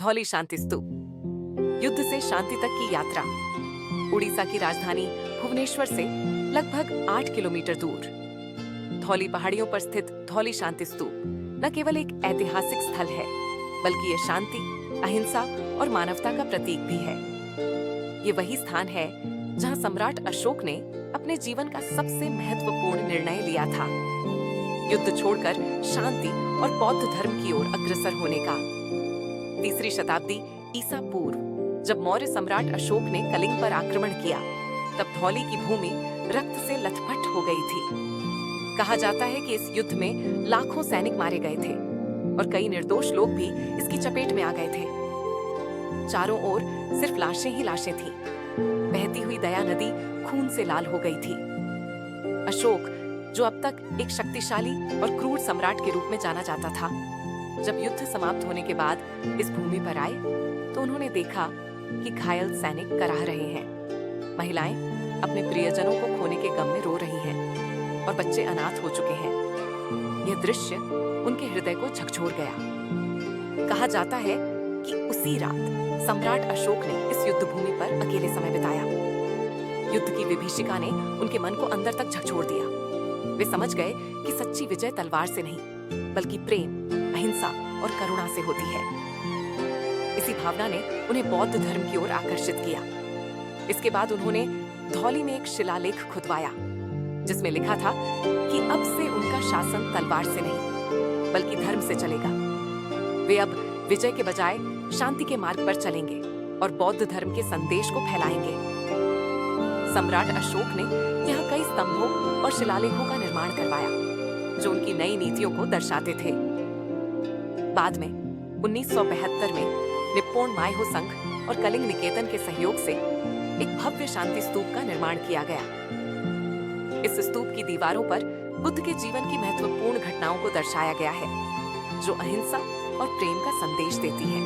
धौली शांति स्तूप, युद्ध से शांति तक की यात्रा। उड़ीसा की राजधानी भुवनेश्वर से लगभग 8 किलोमीटर दूर धौली पहाड़ियों पर स्थित धौली शांति स्तूप न केवल एक ऐतिहासिक स्थल है, बल्कि यह शांति, अहिंसा और मानवता का प्रतीक भी है। ये वही स्थान है जहां सम्राट अशोक ने अपने जीवन का सबसे महत्वपूर्ण निर्णय लिया था, युद्ध छोड़कर शांति और बौद्ध धर्म की ओर अग्रसर होने का। 3री शताब्दी ईसा पूर्व, जब मौर्य सम्राट अशोक ने कलिंग पर आक्रमण किया, तब धौली की भूमि रक्त से लथपथ हो गई थी। कहा जाता है कि इस युद्ध में लाखों सैनिक मारे गए थे और कई निर्दोष लोग भी इसकी चपेट में आ गए थे। चारों ओर सिर्फ लाशें ही लाशें थीं। बहती हुई दया नदी खून से लाल हो गई थी। अशोक, जो अब तक एक शक्तिशाली और क्रूर सम्राट के रूप में जाना जाता था, जब युद्ध समाप्त होने के बाद इस भूमि पर आए तो उन्होंने देखा कि घायल सैनिक कराह रहे हैं, महिलाएं अपने प्रियजनों को खोने के गम में रो रही हैं और बच्चे अनाथ हो चुके हैं। यह दृश्य उनके हृदय को झकझोर गया। कहा जाता है कि उसी रात सम्राट अशोक ने इस युद्ध भूमि पर अकेले समय बिताया। युद्ध की विभीषिका ने उनके मन को अंदर तक झकझोर दिया। वे समझ गए कि सच्ची विजय तलवार से नहीं, बल्कि प्रेम, अहिंसा और करुणा से होती है। इसी भावना ने उन्हें बौद्ध धर्म की ओर आकर्षित किया। इसके बाद उन्होंने धौली में एक शिलालेख खुदवाया, जिसमें लिखा था कि अब से उनका शासन तलवार से नहीं, बल्कि धर्म से चलेगा। वे अब विजय के बजाय शांति के मार्ग पर चलेंगे और बौद्ध धर्म के संदेश को फैलाएंगे। सम्राट अशोक ने यहाँ कई स्तंभों और शिलालेखों का निर्माण करवाया, जो उनकी नई नीतियों को दर्शाते थे। बाद में 1972 में निप्पोन माइहो संघ और कलिंग निकेतन के सहयोग से एक भव्य शांति स्तूप का निर्माण किया गया। इस स्तूप की दीवारों पर बुद्ध के जीवन की महत्वपूर्ण घटनाओं को दर्शाया गया है, जो अहिंसा और प्रेम का संदेश देती है।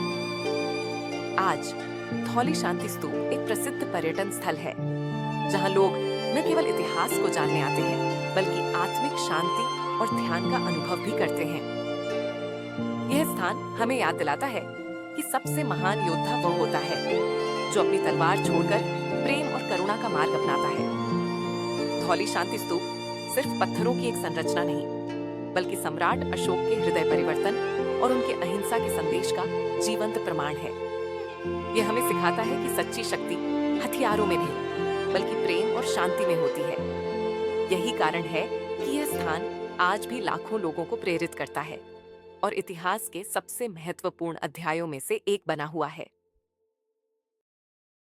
आज धौली शांति स्तूप एक प्रसिद्ध पर्यटन स्थल है, जहां लोग न केवल इतिहास को जानने आते हैं, बल्कि आत्मिक शांति और ध्यान का अनुभव भी करते हैं। यह स्थान हमें याद दिलाता है कि सबसे महान योद्धा वो होता है जो अपनी तलवार छोड़कर प्रेम और करुणा का मार्ग अपनाता है। धौली शांति स्तूप सिर्फ पत्थरों की एक संरचना नहीं, बल्कि सम्राट अशोक के हृदय परिवर्तन और उनके अहिंसा के संदेश का जीवंत प्रमाण है। यह हमें सिखाता है कि सच्ची शक्ति हथियारों में नहीं, बल्कि प्रेम और शांति में होती है। यही कारण है कि यह स्थान आज भी लाखों लोगों को प्रेरित करता है और इतिहास के सबसे महत्वपूर्ण अध्यायों में से एक बना हुआ है।